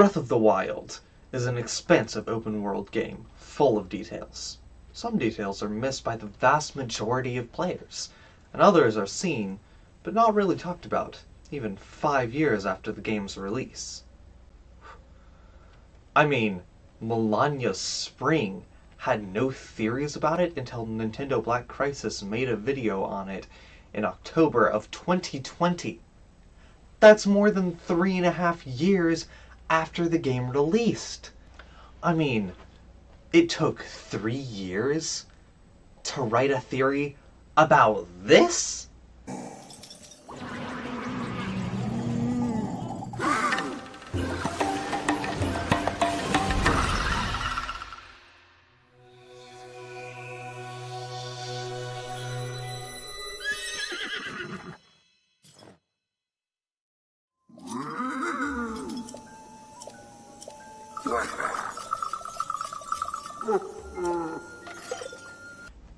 Breath of the Wild is an expansive open-world game full of details. Some details are missed by the vast majority of players, and others are seen, but not really talked about, even 5 years after the game's release. I mean, Melania's Spring had no theories about it until Nintendo Black Crisis made a video on it in October of 2020. That's more than 3.5 years after the game released. I mean, it took 3 years to write a theory about this?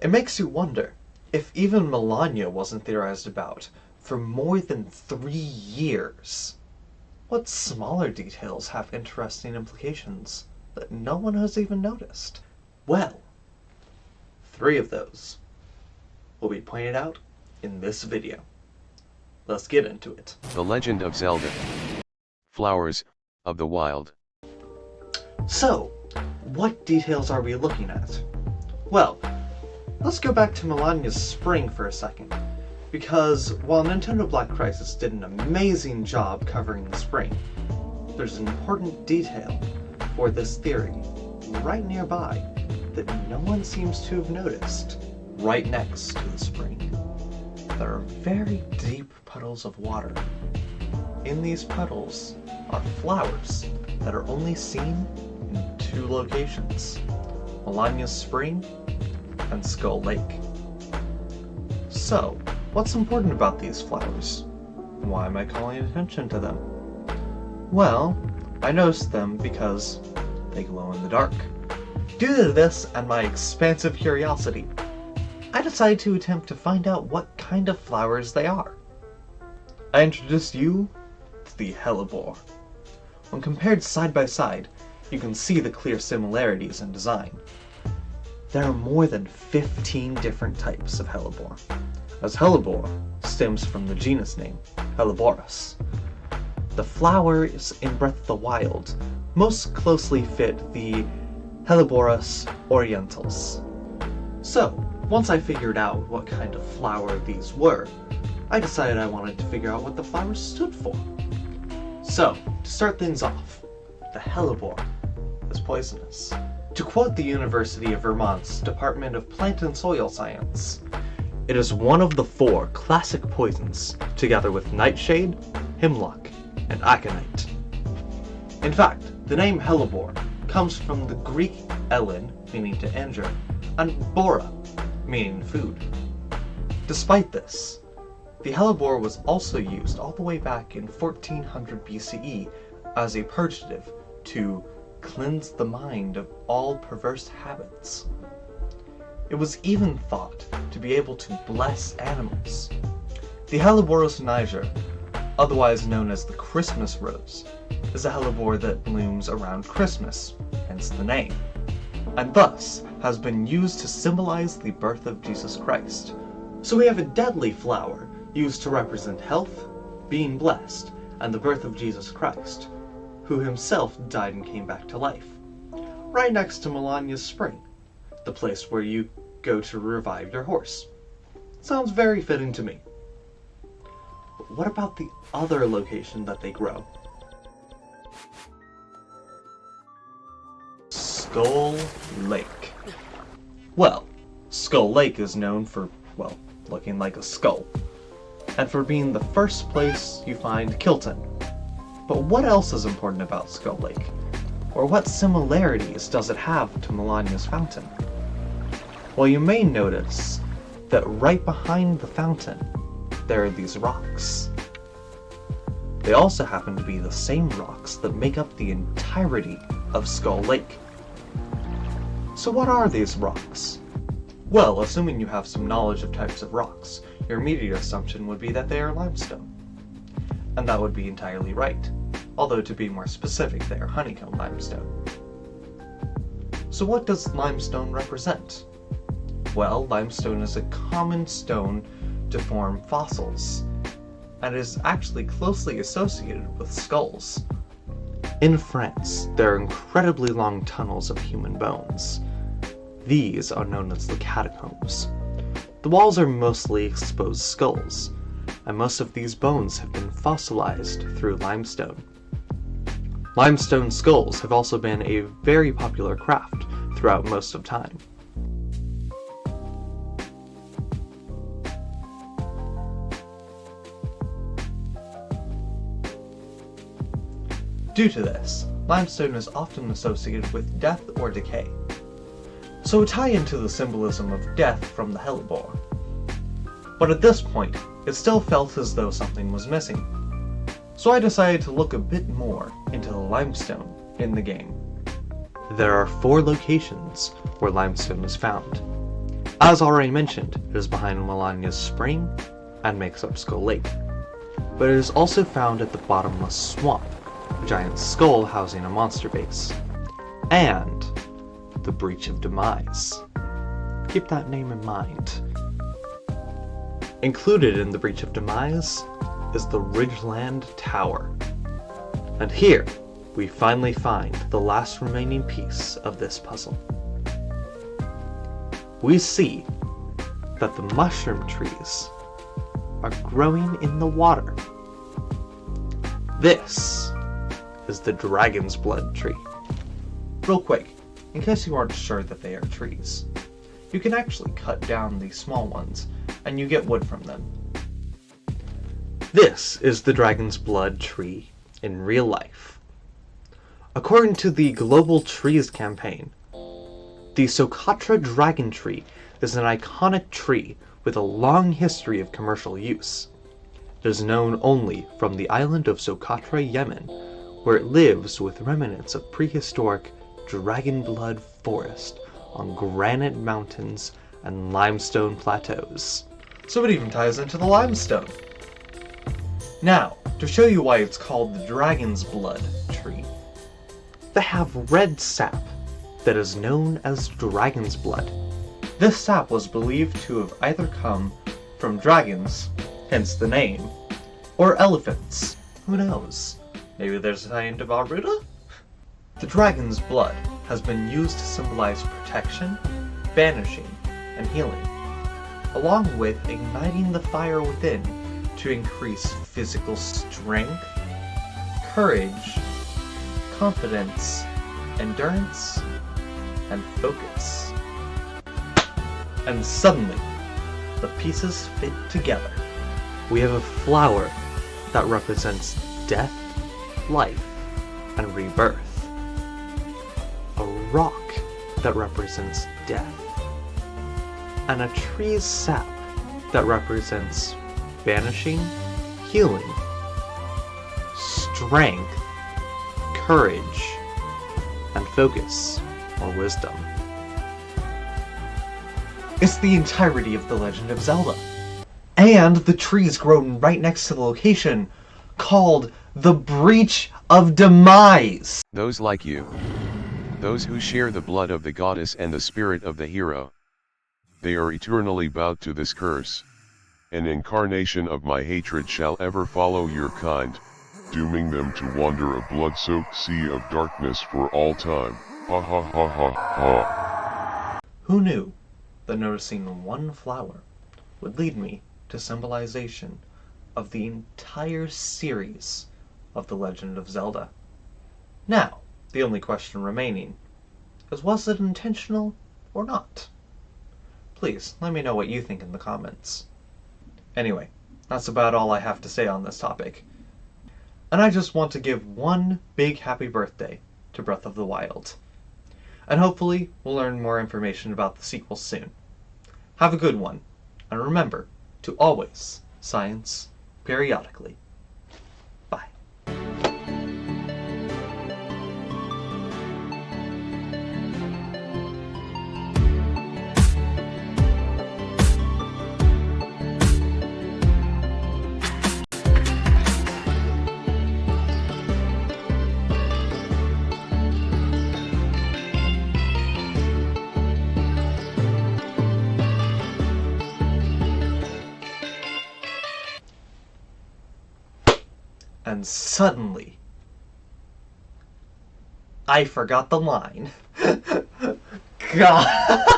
It makes you wonder if even Melania wasn't theorized about for more than 3 years. What smaller details have interesting implications that no one has even noticed? Well, 3 of those will be pointed out in this video. Let's get into it. The Legend of Zelda. Flowers of the Wild. So, what details are we looking at? Well, let's go back to Melania's Spring for a second, because while Nintendo Black Crisis did an amazing job covering the spring, there's an important detail for this theory right nearby that no one seems to have noticed. Right next to the spring, there are very deep puddles of water. In these puddles are flowers that are only seen in 2 locations: Melania's Spring and Skull Lake. So, what's important about these flowers? Why am I calling attention to them? Well, I noticed them because they glow in the dark. Due to this and my expansive curiosity, I decided to attempt to find out what kind of flowers they are. I introduced you to the Hellebore. When compared side by side, you can see the clear similarities in design. There are more than 15 different types of Hellebore, as Hellebore stems from the genus name, Helleborus. The flowers in Breath of the Wild most closely fit the Helleborus orientalis. So, once I figured out what kind of flower these were, I decided I wanted to figure out what the flowers stood for. So, to start things off, the Hellebore is poisonous. To quote the University of Vermont's Department of Plant and Soil Science, it is one of the 4 classic poisons, together with nightshade, hemlock, and aconite. In fact, the name Hellebore comes from the Greek ellen, meaning to injure, and bora, meaning food. Despite this, the Hellebore was also used all the way back in 1400 BCE as a purgative to cleanse the mind of all perverse habits. It was even thought to be able to bless animals. The Helleborus niger, otherwise known as the Christmas rose, is a hellebore that blooms around Christmas, hence the name, and thus has been used to symbolize the birth of Jesus Christ. So we have a deadly flower used to represent health, being blessed, and the birth of Jesus Christ, who himself died and came back to life, right next to Melania's Spring, the place where you go to revive your horse. Sounds very fitting to me. But what about the other location that they grow? Skull Lake. Well, Skull Lake is known for, well, looking like a skull, and for being the first place you find Kilton. But what else is important about Skull Lake? Or what similarities does it have to Melania's Fountain? Well, you may notice that right behind the fountain, there are these rocks. They also happen to be the same rocks that make up the entirety of Skull Lake. So what are these rocks? Well, assuming you have some knowledge of types of rocks, your immediate assumption would be that they are limestone. And that would be entirely right. although to be more specific, they are honeycomb limestone. So what does limestone represent? Well, limestone is a common stone to form fossils, and is actually closely associated with skulls. In France, there are incredibly long tunnels of human bones. These are known as the catacombs. The walls are mostly exposed skulls, and most of these bones have been fossilized through limestone. Limestone skulls have also been a very popular craft throughout most of time. Due to this, limestone is often associated with death or decay. So a tie into the symbolism of death from the Hellebore. But at this point, it still felt as though something was missing. So I decided to look a bit more into the limestone in the game. There are 4 locations where limestone is found. As already mentioned, it is behind Melania's spring and makes up Skull Lake. But it is also found at the bottomless swamp, a giant skull housing a monster base, and the Breach of Demise. Keep that name in mind. Included in the Breach of Demise is the Ridgeland Tower. And here, we finally find the last remaining piece of this puzzle. We see that the mushroom trees are growing in the water. This is the Dragon's Blood tree. Real quick, in case you aren't sure that they are trees, you can actually cut down these small ones and you get wood from them. This is the Dragon's Blood tree in real life. According to the Global Trees campaign, the Socotra dragon tree is an iconic tree with a long history of commercial use. It is known only from the island of Socotra, Yemen, where it lives with remnants of prehistoric dragon blood forest on granite mountains and limestone plateaus. So it even ties into the limestone. Now, to show you why it's called the Dragon's Blood tree, they have red sap that is known as Dragon's Blood. This sap was believed to have either come from dragons, hence the name, or elephants. Who knows? Maybe there's a tie into Baruta? The Dragon's Blood has been used to symbolize protection, banishing, and healing, along with igniting the fire within to increase physical strength, courage, confidence, endurance, and focus. And suddenly, the pieces fit together. We have a flower that represents death, life, and rebirth. A rock that represents death. And a tree's sap that represents banishing, healing, strength, courage, and focus, or wisdom. It's the entirety of the Legend of Zelda. And the trees grown right next to the location, called the Breach of Demise. Those like you. Those who share the blood of the goddess and the spirit of the hero. They are eternally bound to this curse. An incarnation of my hatred shall ever follow your kind, dooming them to wander a blood-soaked sea of darkness for all time. Ha ha ha ha ha. Who knew that noticing one flower would lead me to symbolization of the entire series of The Legend of Zelda? Now, the only question remaining is, was it intentional or not? Please, let me know what you think in the comments. Anyway, that's about all I have to say on this topic. And I just want to give one big happy birthday to Breath of the Wild. And hopefully, we'll learn more information about the sequel soon. Have a good one, and remember to always science periodically. Bye. And suddenly, I forgot the line. God.